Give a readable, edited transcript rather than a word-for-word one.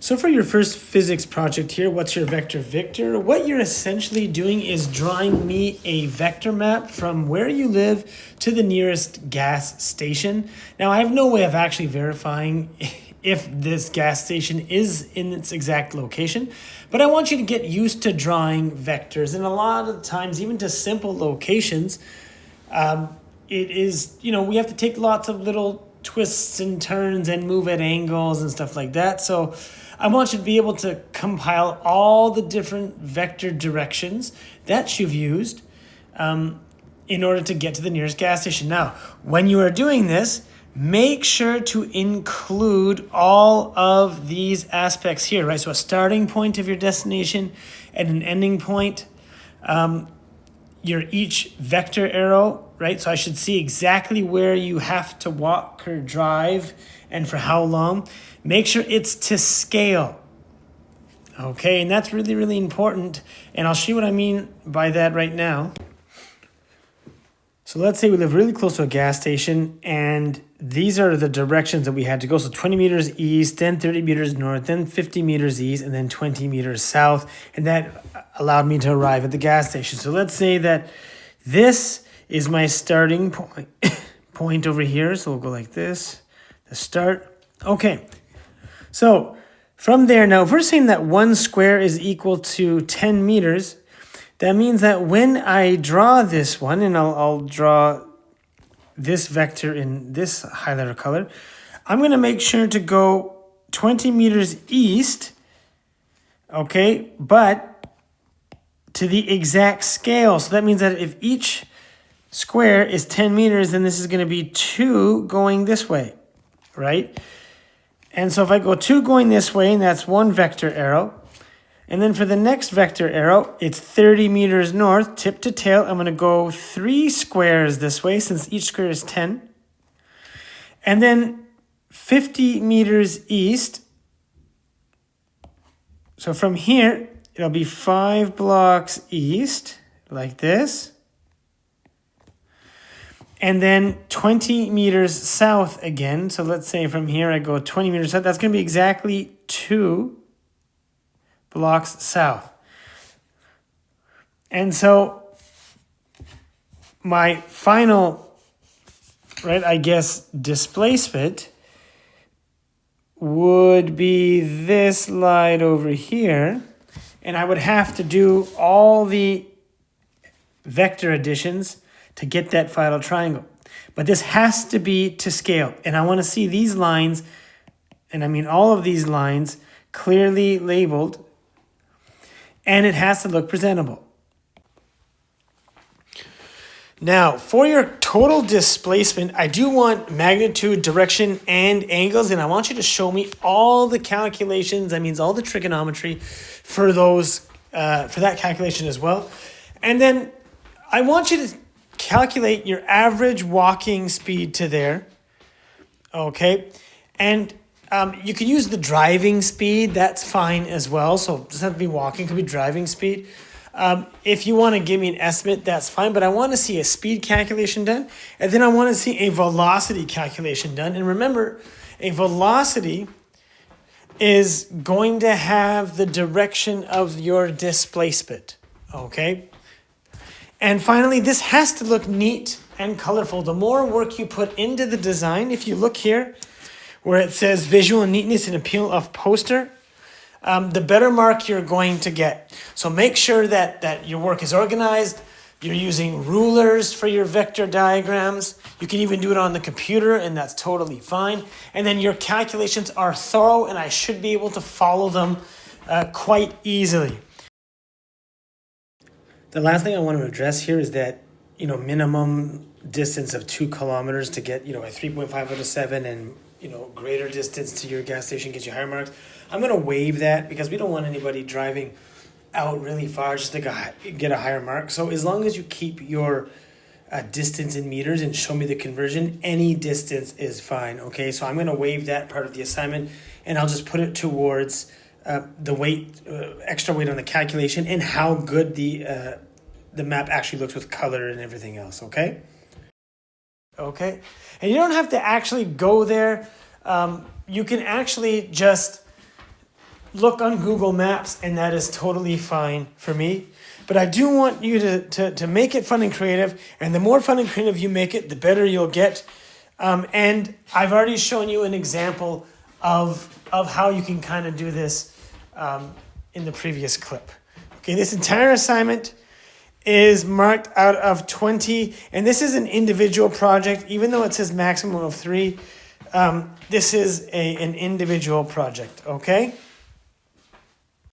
So for your first physics project here, what's your vector Victor? What you're essentially doing is drawing me a vector map from where you live to the nearest gas station. Now I have no way of actually verifying if this gas station is in its exact location, but I want you to get used to drawing vectors, and a lot of times, even to simple locations, it is, we have to take lots of little twists and turns and move at angles and stuff like that. So I want you to be able to compile all the different vector directions that you've used in order to get to the nearest gas station. Now, when you are doing this, make sure to include all of these aspects here, right? So a starting point of your destination and an ending point. Your each vector arrow, right? So I should see exactly where you have to walk or drive and for how long. Make sure it's to scale. Okay, and that's really, really important. And I'll show you what I mean by that right now. So let's say we live really close to a gas station, and these are the directions that we had to go. So 20 meters east, then 30 meters north, then 50 meters east, and then 20 meters south. And that allowed me to arrive at the gas station. So let's say that this is my starting point over here. So we'll go like this, the start. Okay, so from there, now if we're saying that 1 square is equal to 10 meters, that means that when I draw this one, and I'll draw this vector in this highlighter color, I'm going to make sure to go 20 meters east, okay, but to the exact scale. So that means that if each square is 10 meters, then this is going to be 2 going this way, right? And so if I go 2 going this way, and that's 1 vector arrow, and then for the next vector arrow, it's 30 meters north, tip to tail. I'm going to go 3 squares this way, since each square is 10. And then 50 meters east. So from here, it'll be 5 blocks east, like this. And then 20 meters south again. So let's say from here I go 20 meters south. That's going to be exactly 2 blocks south. And so my final, right, I guess, displacement would be this line over here. And I would have to do all the vector additions to get that final triangle. But this has to be to scale. And I want to see these lines, and I mean all of these lines, clearly labeled. And it has to look presentable. Now, for your total displacement, I do want magnitude, direction, and angles, and I want you to show me all the calculations. That means all the trigonometry for those, for that calculation as well. And then I want you to calculate your average walking speed to there. Okay, and you can use the driving speed. That's fine as well. So it doesn't have to be walking. It could be driving speed. If you want to give me an estimate, that's fine. But I want to see a speed calculation done. And then I want to see a velocity calculation done. And remember, a velocity is going to have the direction of your displacement. Okay? And finally, this has to look neat and colorful. The more work you put into the design, if you look here, where it says visual neatness and appeal of poster, the better mark you're going to get. So make sure that your work is organized. You're using rulers for your vector diagrams. You can even do it on the computer, and that's totally fine. And then your calculations are thorough, and I should be able to follow them quite easily. The last thing I want to address here is that, minimum distance of 2 kilometers to get, a 3.5 out of 7, and greater distance to your gas station gets you higher marks. I'm going to waive that because we don't want anybody driving out really far just to get a higher mark. So as long as you keep your distance in meters and show me the conversion, any distance is fine. Okay, so I'm going to waive that part of the assignment, and I'll just put it towards the weight, extra weight on the calculation, and how good the map actually looks with color and everything else. Okay. Okay, and you don't have to actually go there. You can actually just look on Google Maps, and that is totally fine for me. But I do want you to make it fun and creative, and the more fun and creative you make it, the better you'll get. And I've already shown you an example of how you can kind of do this in the previous clip. Okay, this entire assignment is marked out of 20, and this is an individual project, even though it says maximum of 3. This is an individual project, okay?